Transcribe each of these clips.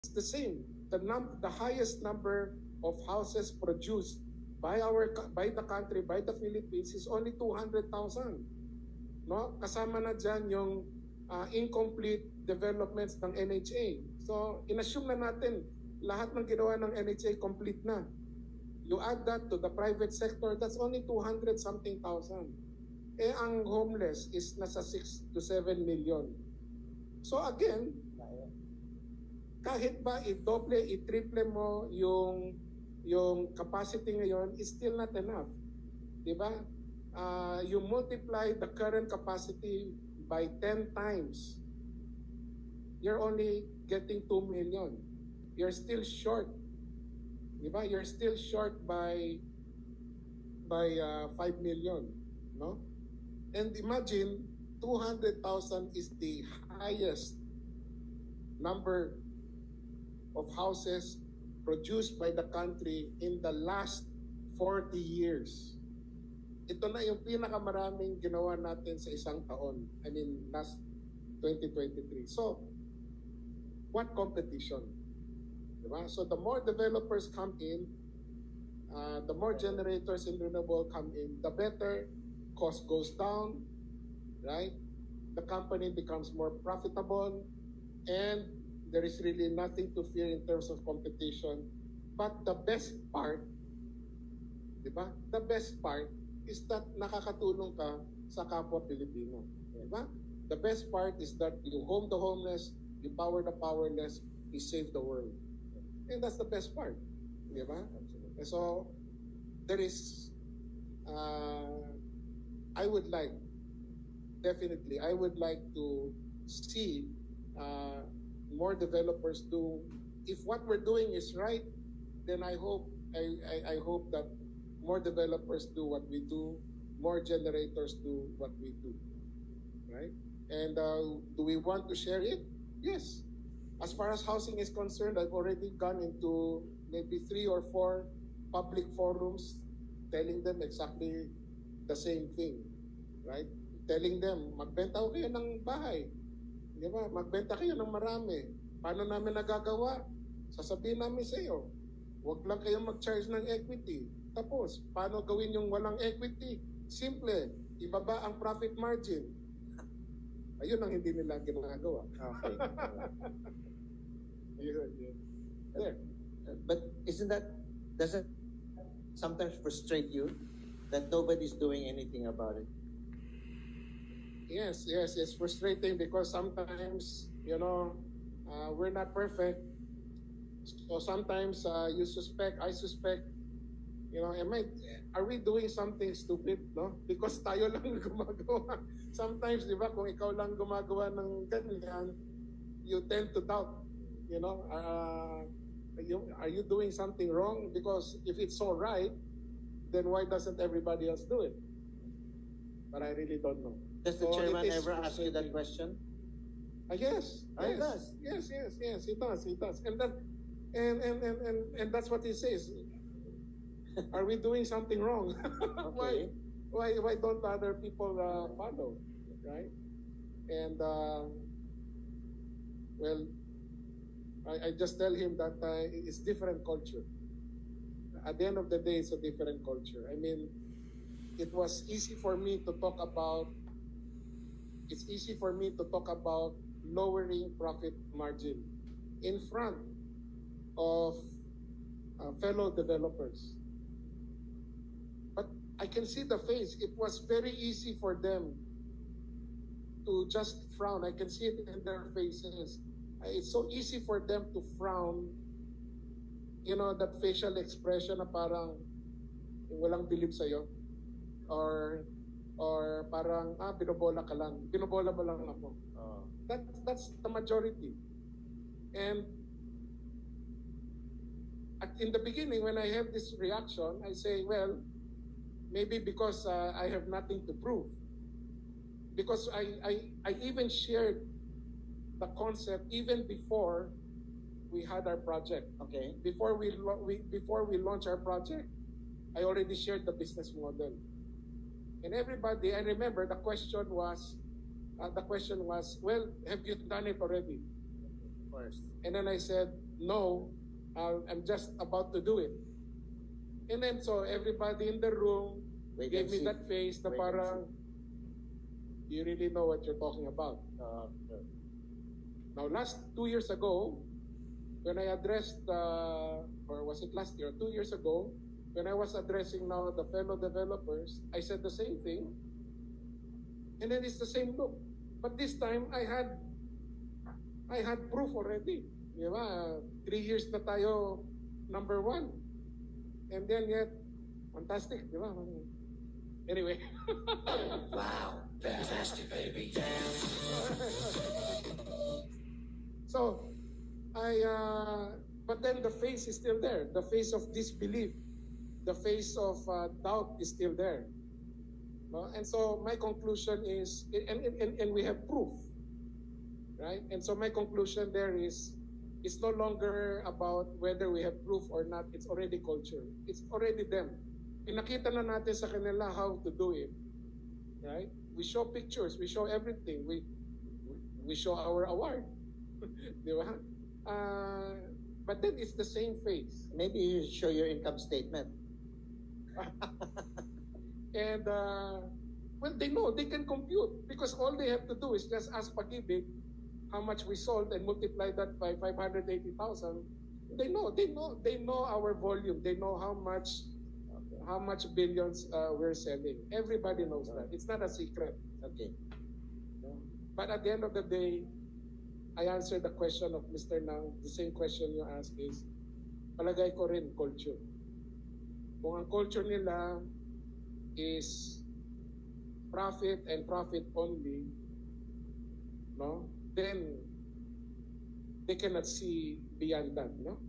It's the same. The highest number of houses produced by the country, by the Philippines is only 200,000. No? Kasama na diyan yung incomplete developments ng NHA. So, inassume na natin lahat ng ginawa ng NHA complete na. You add that to the private sector, that's only 200 something thousand. Eh, ang homeless is nasa 6 to 7 million. So again, kahit ba i-double, i-triple mo yung capacity ngayon, is still not enough. Diba? You multiply the current capacity by 10 times, you're only getting 2 million. You're still short. Diba? You're still short by 5 million. No? And imagine, 200,000 is the highest number of houses produced by the country in the last 40 years. Ito na yung pinakamaraming ginawa natin sa isang taon. I mean, last 2023. So, what competition? Diba? So the more developers come in, the more generators in renewable come in, the better. Cost goes down, right? The company becomes more profitable, and there is really nothing to fear in terms of competition. But the best part, diba? The best part is that nakakatulong ka sa kapwa Pilipino. Diba? The best part is that you home the homeless, you power the powerless, you save the world. And that's the best part. Diba? And so, there is, I would like to see more developers do. If what we're doing is right, then I hope that more developers do what we do, more generators do what we do, right? And do we want to share it? Yes. As far as housing is concerned, I've already gone into maybe 3 or 4 public forums telling them exactly the same thing, right? Telling them, magbenta kayo ng bahay. Di ba? Magbenta kayo ng marami. Paano namin nagagawa? Sasabihin namin sa iyo, huwag lang kayong mag-charge ng equity. Tapos, paano gawin yung walang equity? Simple, ibaba ang profit margin. Ayun ang hindi nila ginagawa. Okay. There. But doesn't sometimes frustrate you that nobody's doing anything about it? Yes, it's frustrating because sometimes, we're not perfect. So sometimes I suspect, are we doing something stupid, no? Because tayo lang gumagawa. Sometimes, di ba, kung ikaw lang gumagawa ng ganyan, you tend to doubt, are you doing something wrong? Because if it's so right, then why doesn't everybody else do it? But I really don't know. Does the chairman ever ask you that question? Yes. He does. Yes, he does. And that's what he says. Are we doing something wrong? Okay. Why don't other people follow, right? And well, I just tell him that it's different culture. At the end of the day, it's a different culture. I mean, it was easy for me to talk about. It's easy for me to talk about lowering profit margin in front of fellow developers. But I can see the face. It was very easy for them to just frown. I can see it in their faces. It's so easy for them to frown. That facial expression na parang walang bilib sa'yo. Or parang, binobola ka lang. Binobola mo lang ako. That's the majority. And in the beginning, when I have this reaction, I say, well, maybe because I have nothing to prove. Because I even shared the concept even before we had our project. Okay. Before we launch our project, I already shared the business model. And everybody, I remember the question was, well, have you done it already? Of course. And then I said, no, I'm just about to do it. And then so everybody in the room Wait gave and me see. that face na Wait and parang, you really know what you're talking about. Sure. Now, last 2 years ago, when I addressed, or was it last year, 2 years ago, when I was addressing now the fellow developers, I said the same thing. And then it's the same look. But this time, I had proof already. Di ba? 3 years na tayo number one. And then yet, fantastic, di ba? Anyway. Wow, fantastic, baby. So, but then the face is still there. The face of disbelief, the face of doubt is still there. No? And so my conclusion is, and we have proof, right? And so my conclusion there is, it's no longer about whether we have proof or not. It's already culture. It's already them. Pinakita na natin sa kanila how to do it, right? We show pictures, we show everything, we show our award, di ba? But then it's the same face. Maybe you show your income statement. And well, they know, they can compute because all they have to do is just ask Pag-ibig how much we sold and multiply that by 580,000. They know our volume. They know how much billions we're selling. Everybody knows that. It's not a secret. Okay. But at the end of the day, I answered the question of Mr. Nang. The same question you asked is, palagay ko rin culture. Kung ang culture nila is profit and profit only, no, then they cannot see beyond that, no?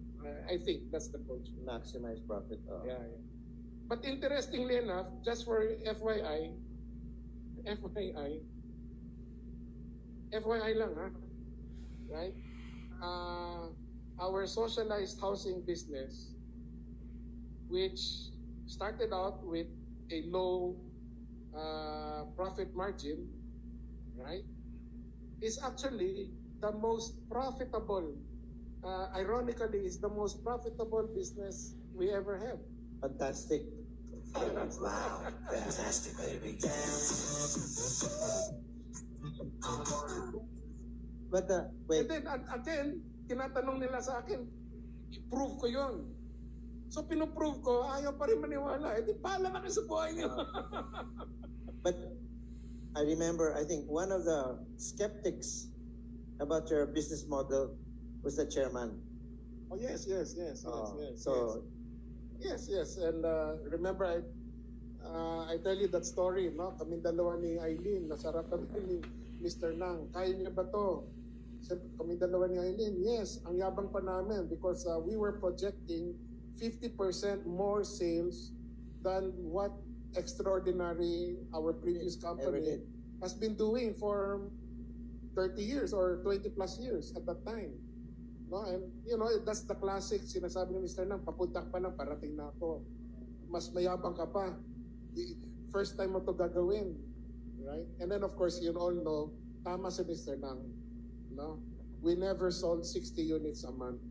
I think that's the culture. Maximize profit. Yeah. But interestingly enough, just for FYI lang, ha? Right? Our socialized housing business, which started out with a low profit margin, right, is actually the most profitable, ironically, is the most profitable business we ever have. Fantastic. Wow, fantastic, baby. But wait. And then again, tinatanong nila sa akin, i-prove ko yon. So pinuprove ko, ayaw pa rin maniwala. Eh di bahala na kayo sa buhay niyo. But I remember, I think one of the skeptics about your business model was the chairman. Oh yes. So Yes. And remember, I tell you that story, no? Kaming dalawa ni Eileen, nasarap kami ni Mr. Nang. Kaya niya ba to? Kaming dalawa ni Eileen, yes, ang yabang pa namin because we were projecting 50% more sales than what extraordinary our previous company has been doing for 30 years or 20 plus years at that time. No, and you know, that's the classic sinasabi ni Mr. Nang, papunta pa lang, parating na ako. Mas mayabang ka pa. First time mo to gagawin. Right? And then of course, you all know, tama si Mr. Nang. No? We never sold 60 units a month.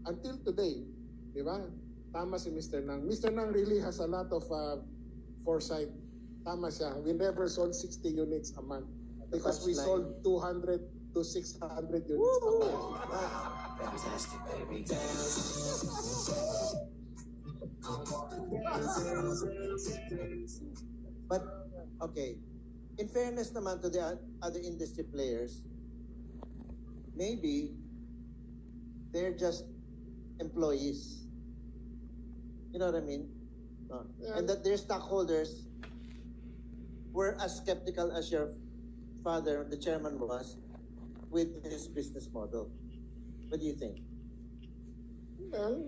Until today. Di ba? Tama si Mr. Nang. Mr. Nang really has a lot of foresight. Tama siya. We never sold 60 units a month. Because we sold 200 to 600 units a month. Wow, fantastic, baby. But okay, in fairness naman to the other industry players, maybe they're just employees. You know what I mean? Yeah. And that their stockholders were as skeptical as your father, the chairman, was with his business model. What do you think? Well,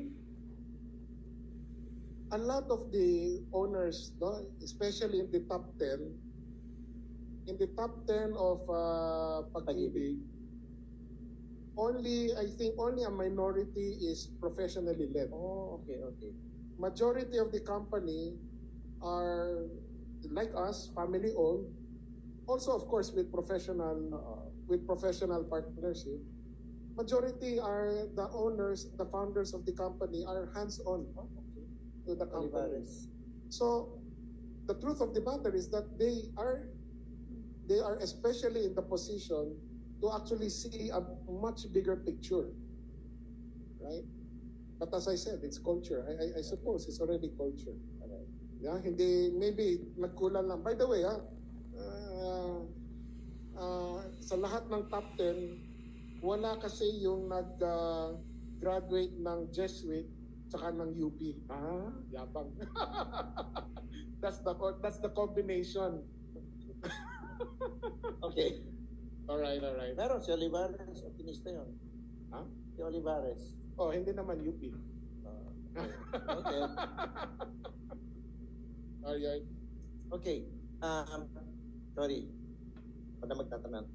a lot of the owners, no, especially in the top 10, of Pag-ibig, I think only a minority is professionally led. Oh, okay. Majority of the company are like us, family owned. Also, of course, with professional partnership. majority are the owners, the founders of the company are hands-on to the company. Olivares. So the truth of the matter is that they are especially in the position to actually see a much bigger picture, right? But as I said, it's culture. I suppose it's already culture. Yeah, hindi, maybe nagkulang lang. By the way, sa lahat ng top 10, wala kasi yung nag-graduate ng Jesuit tsaka ng UP. Yabang. That's the combination. Okay. All right. Meron si Olivares, optimista yun. Ha? Si Olivares. Oh, hindi naman UP. Okay. Alright. Okay. Sorry. Wala magtatanong.